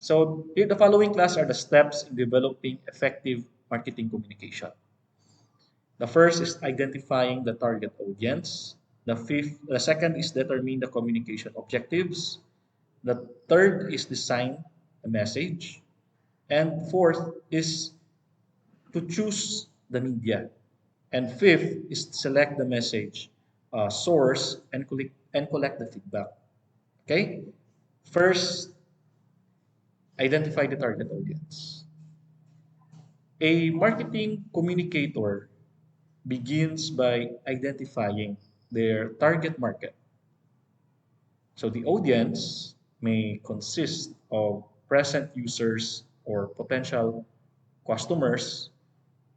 So here, the following class are the steps in developing effective marketing communication. The first is identifying the target audience. The second is determine the communication objectives. The third is design a message. And fourth is to choose the media. And fifth is to select the message source and collect the feedback. Okay? First, identify the target audience. A marketing communicator begins by identifying their target market. So the audience may consist of present users or potential customers,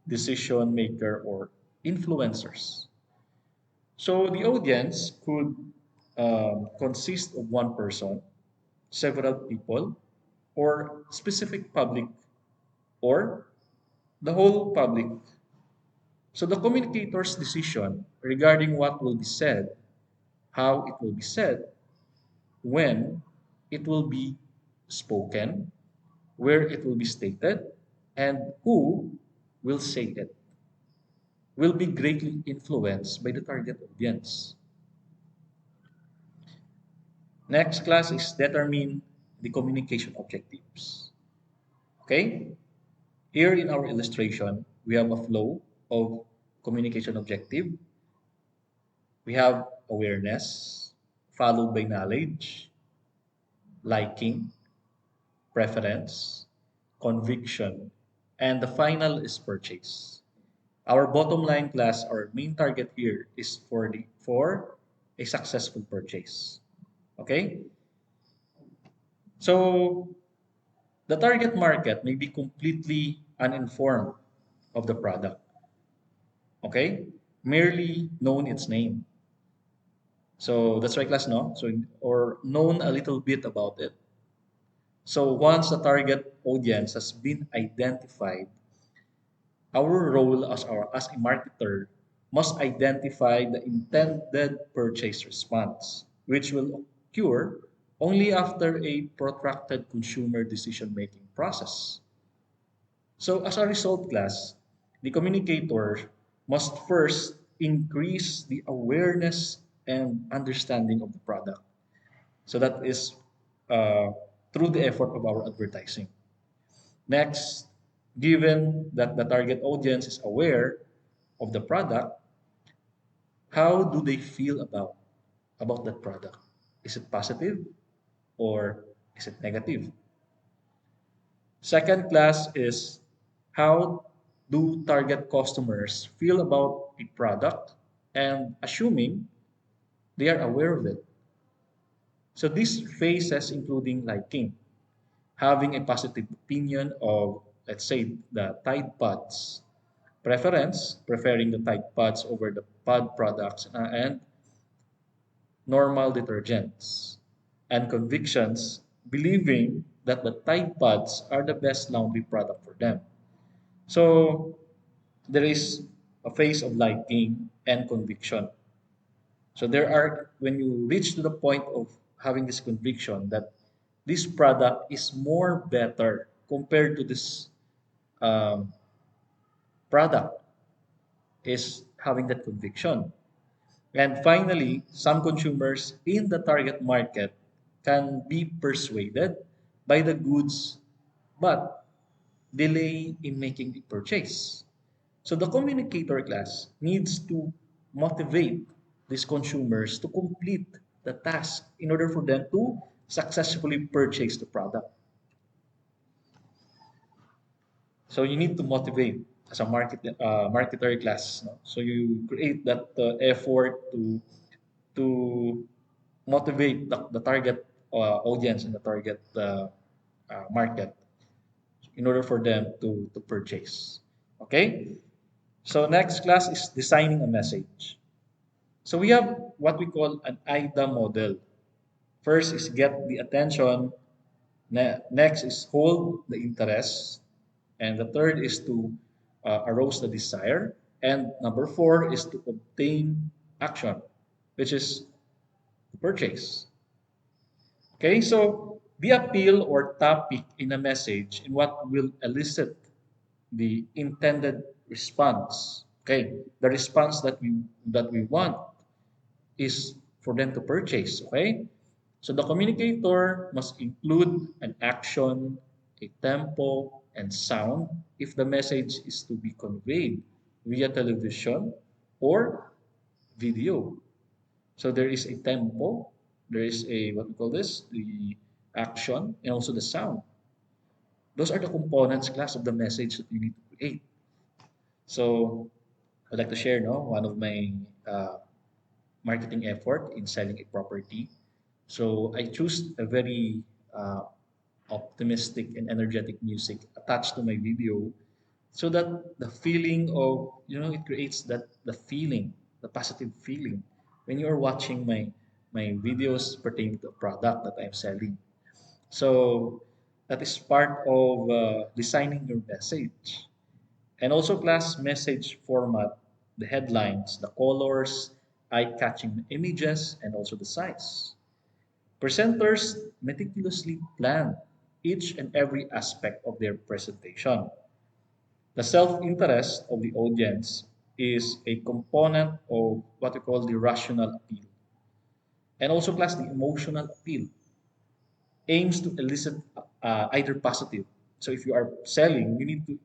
decision maker, or influencers. So the audience could consist of one person, several people, or specific public, or the whole public. So the communicator's decision regarding what will be said, how it will be said, when it will be spoken, where it will be stated, and who will say it will be greatly influenced by the target audience. Next class is determine the communication objectives. Okay? Here in our illustration, we have a flow of communication objective. We have awareness, followed by knowledge, liking, preference, conviction, and the final is purchase. Our bottom line class, our main target here is for a successful purchase. Okay? So the target market may be completely uninformed of the product. Okay? Merely known its name. So that's why class, no? So or known a little bit about it. So once the target audience has been identified, our role as a marketer must identify the intended purchase response, which will occur only after a protracted consumer decision-making process. So as a result, class, the communicator must first increase the awareness and understanding of the product. So that is uh, through the effort of our advertising. Next, given that the target audience is aware of the product, how do they feel about that product? Is it positive or is it negative? Second class is how do target customers feel about a product and assuming they are aware of it. So these phases including liking, having a positive opinion of, let's say, the Tide Pods, preference, preferring the Tide Pods over the pod products, and normal detergents, and convictions, believing that the Tide Pods are the best laundry product for them. So there is a phase of liking and conviction. So there are, when you reach to the point of having this conviction that this product is more better compared to this um, product, is having that conviction. And finally, some consumers in the target market can be persuaded by the goods but delay in making the purchase. So the communicator class needs to motivate these consumers to complete the task in order for them to successfully purchase the product. So you need to motivate as a marketer class. No? So you create that effort to motivate the target audience and the target market in order for them to purchase. Okay. So next class is designing a message. So we have what we call an AIDA model. First is get the attention. Next is hold the interest. And the third is to arouse the desire. And number four is to obtain action, which is purchase. Okay, so the appeal or topic in a message and what will elicit the intended response. Okay, the response that we want is for them to purchase. Okay, so the communicator must include an action, a tempo, and sound if the message is to be conveyed via television or video. So there is a tempo, there is a what we call this, the action, and also the sound. Those are the components, class, of the message that you need to create. So I'd like to share, no, one of my uh, marketing effort in selling a property. So I choose a very uh, optimistic and energetic music attached to my video so that the feeling of, it creates that the feeling, the positive feeling when you are watching my videos pertaining to a product that I'm selling. So that is part of designing your message. And also class message format, the headlines, the colors, eye-catching images, and also the size. Presenters meticulously plan each and every aspect of their presentation. The self-interest of the audience is a component of what we call the rational appeal. And also class the emotional appeal aims to elicit either positive. So if you are selling, you need to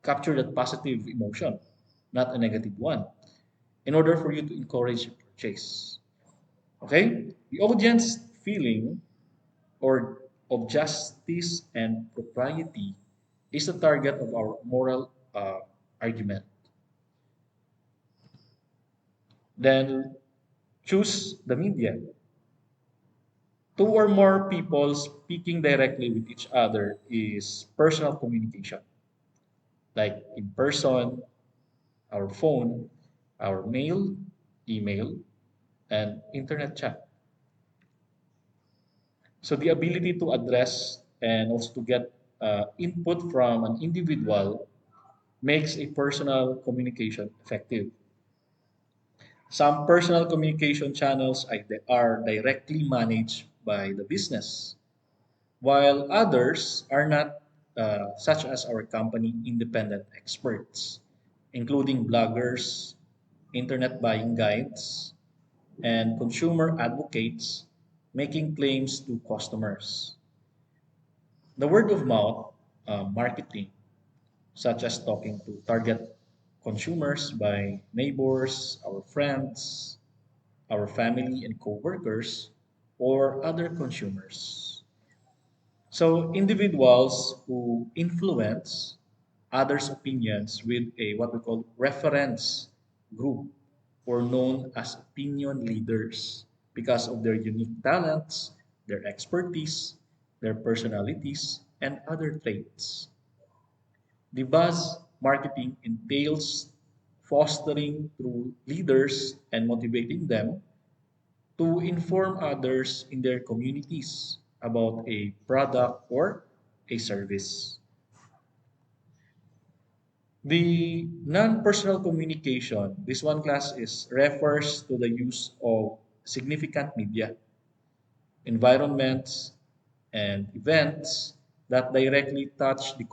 capture that positive emotion, not a negative one, in order for you to encourage purchase. Okay? The audience feeling or of justice and propriety is the target of our moral argument. Then choose the media. Two or more people speaking directly with each other is personal communication, like in person, our phone, our mail, email, and internet chat. So the ability to address and also to get input from an individual makes a personal communication effective. Some personal communication channels are directly managed by the business, while others are not, such as our company independent experts, including bloggers, internet buying guides, and consumer advocates making claims to customers. The word of mouth marketing, such as talking to target consumers by neighbors, our friends, our family and coworkers, or other consumers. So individuals who influence others' opinions with a what we call reference group or known as opinion leaders because of their unique talents, their expertise, their personalities, and other traits. The buzz marketing entails fostering through leaders and motivating them to inform others in their communities about a product or a service. The non-personal communication, this one class is refers to the use of significant media, environments, and events that directly touch the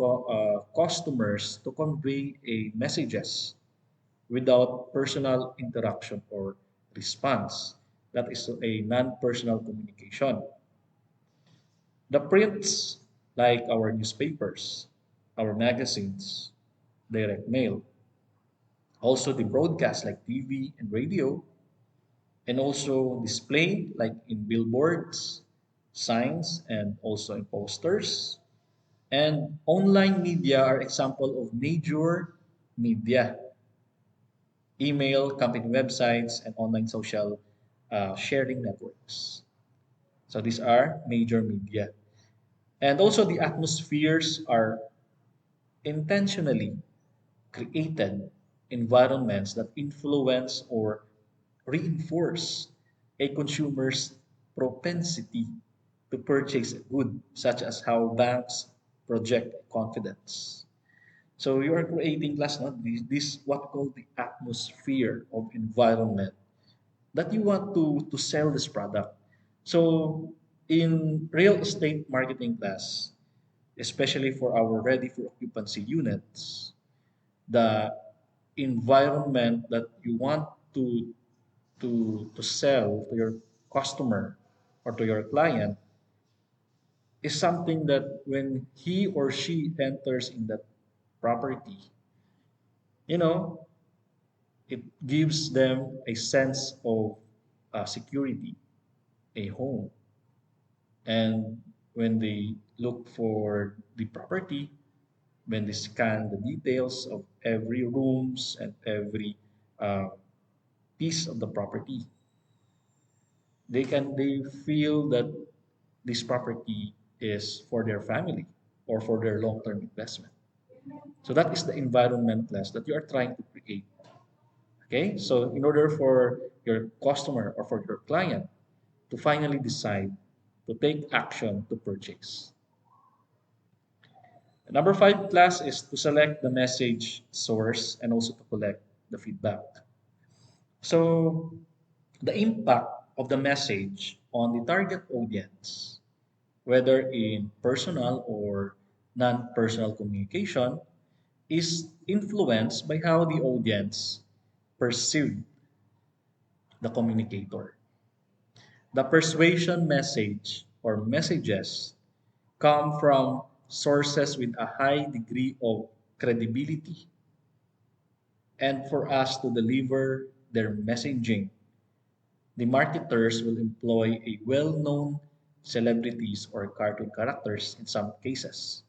customers to convey a messages without personal interaction or response. That is a non-personal communication. The prints, like our newspapers, our magazines, direct mail, also the broadcast like TV and radio, and also display like in billboards, signs, and also in posters. And online media are example of major media, email, company websites, and online social sharing networks. So these are major media. And also the atmospheres are intentionally created environments that influence or reinforce a consumer's propensity to purchase a good, such as how banks project confidence. So you are creating class not this what called the atmosphere of environment that you want to sell this product. So In real estate marketing class, especially for our ready for occupancy units, the environment that you want to sell to your customer or to your client is something that when he or she enters in that property, you know, it gives them a sense of security, a home. And when they look for the property, when they scan the details of every rooms and every uh, piece of the property, they feel that this property is for their family or for their long-term investment. So that is the environment class that you are trying to create. Okay, so in order for your customer or for your client to finally decide to take action to purchase. The number five class is to select the message source and also to collect the feedback. So the impact of the message on the target audience, whether in personal or non-personal communication, is influenced by how the audience perceive the communicator. The persuasion message or messages come from sources with a high degree of credibility, and for us to deliver their messaging, the marketers will employ a well-known celebrities or cartoon characters in some cases.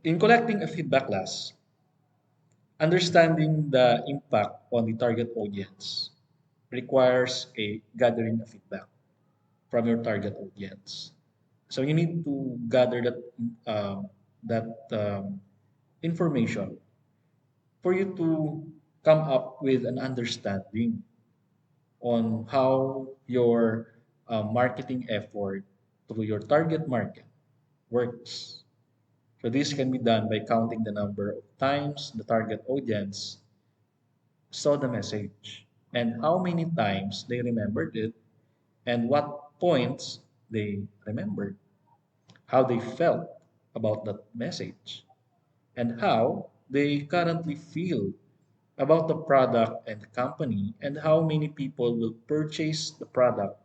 In collecting a feedback class, understanding the impact on the target audience requires a gathering of feedback from your target audience. So you need to gather that information for you to come up with an understanding on how your marketing effort to your target market works. So this can be done by counting the number of times the target audience saw the message and how many times they remembered it and what points they remembered, how they felt about that message, and how they currently feel about the product and the company, and how many people will purchase the product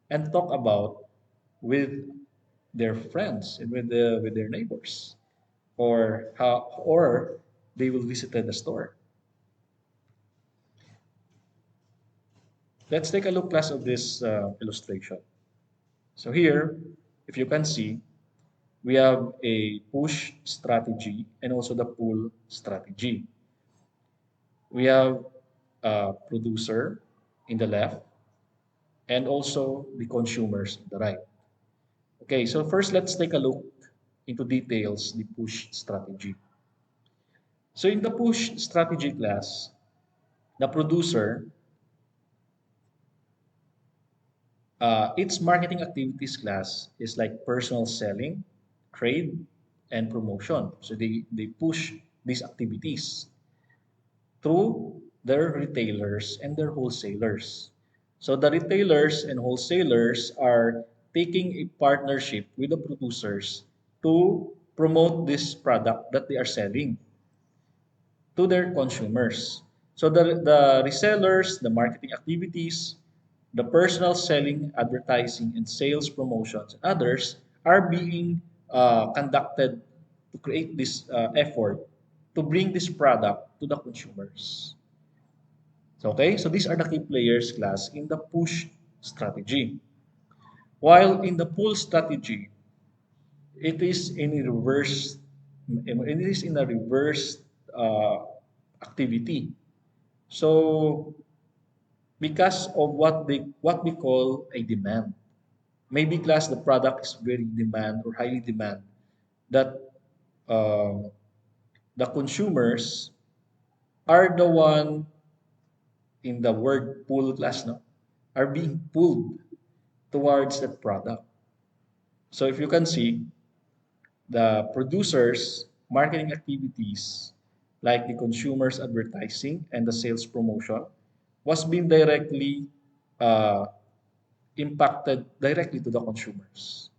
and talk about with their friends and with their neighbors, or how or they will visit the store. Let's take a look class of this illustration. So here, if you can see, we have a push strategy and also the pull strategy. We have a producer in the left and also the consumers in the right. Okay, so first let's take a look into details the push strategy. So in the push strategy class, the producer, its marketing activities class is like personal selling, trade, and promotion. So they push these activities through their retailers and their wholesalers. So the retailers and wholesalers are taking a partnership with the producers to promote this product that they are selling to their consumers. So the resellers, the marketing activities, the personal selling, advertising, and sales promotions, and others are being conducted to create this effort to bring this product to the consumers. So, okay, so these are the key players class in the push strategy. While in the pull strategy, it is in a reverse, it is in a reverse uh, activity. So because of what we call a demand, maybe class the product is very demand or highly demand that uh, the consumers are the one in the word pull class no are being pulled towards that product. So if you can see the producers marketing activities like the consumers advertising and the sales promotion was being directly uh, impacted directly to the consumers.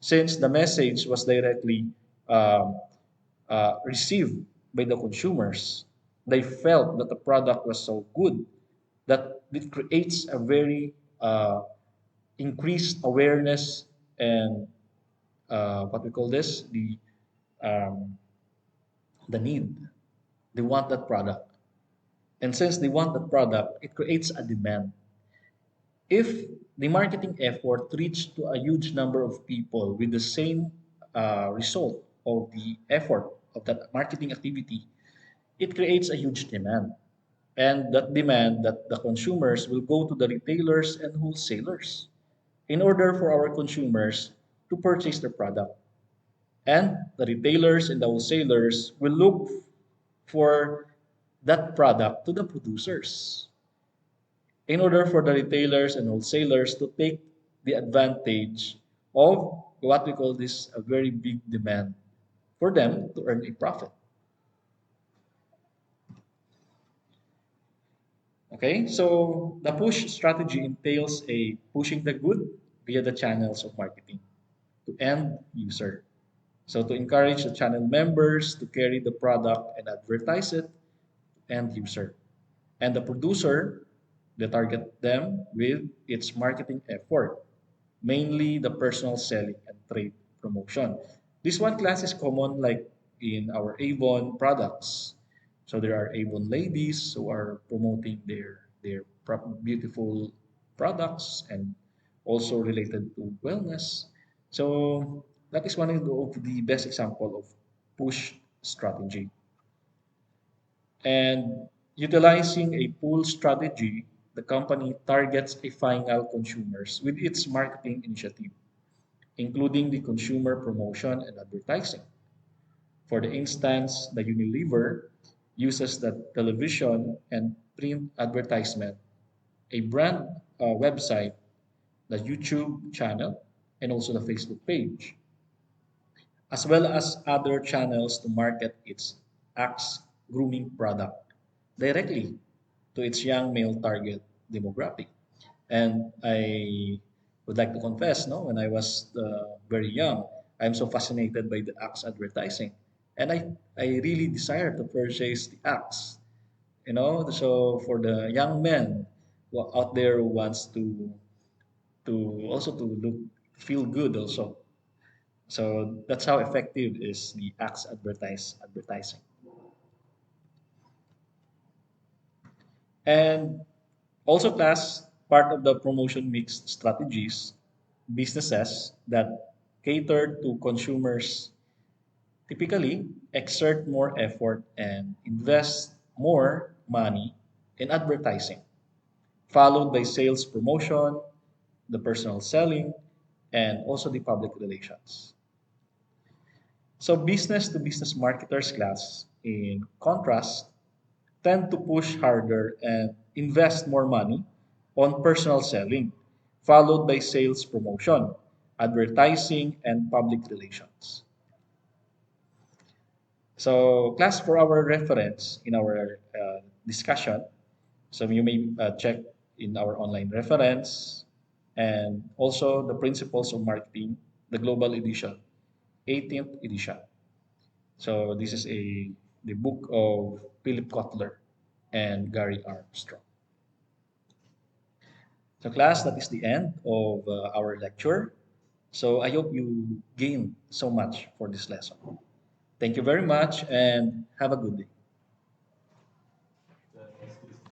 Since the message was directly um, received by the consumers, they felt that the product was so good that it creates a very increased awareness and what we call this um, the need. They want that product, and since they want that product, it creates a demand. If the marketing effort reached to a huge number of people with the same result of the effort of that marketing activity, it creates a huge demand. And that demand that the consumers will go to the retailers and wholesalers in order for our consumers to purchase the product. And the retailers and the wholesalers will look for that product to the producers in order for the retailers and wholesalers to take the advantage of what we call this a very big demand for them to earn a profit. Okay, so the push strategy entails a pushing the good via the channels of marketing to end user. So to encourage the channel members to carry the product and advertise it to end user. And the producer, they target them with its marketing effort, mainly the personal selling and trade promotion. This one class is common like in our Avon products. So there are Avon ladies who are promoting their beautiful products and also related to wellness. So that is one of the best example of push strategy. And utilizing a pull strategy, the company targets a final consumers with its marketing initiative, including the consumer promotion and advertising. For the instance, the Unilever uses the television and print advertisement, a brand website, the YouTube channel, and also the Facebook page, as well as other channels to market its Axe grooming product directly to its young male target demographic. And I would like to confess, no, when I was very young, I'm so fascinated by the Axe advertising, and I really desire to purchase the Axe. You know, so for the young men out there who wants to also to look feel good also. So that's how effective is the Axe advertising. And also, class, part of the promotion mix strategies, businesses that cater to consumers typically exert more effort and invest more money in advertising, followed by sales promotion, the personal selling, and also the public relations. So, business to business marketers class, in contrast, tend to push harder and invest more money on personal selling, followed by sales promotion, advertising, and public relations. So, class, for our reference in our discussion, so you may check in our online reference and also the Principles of Marketing, the Global Edition, 18th edition. So this is the book of Philip Kotler and Gary Armstrong. So class, that is the end of our lecture. So I hope you gained so much for this lesson. Thank you very much and have a good day.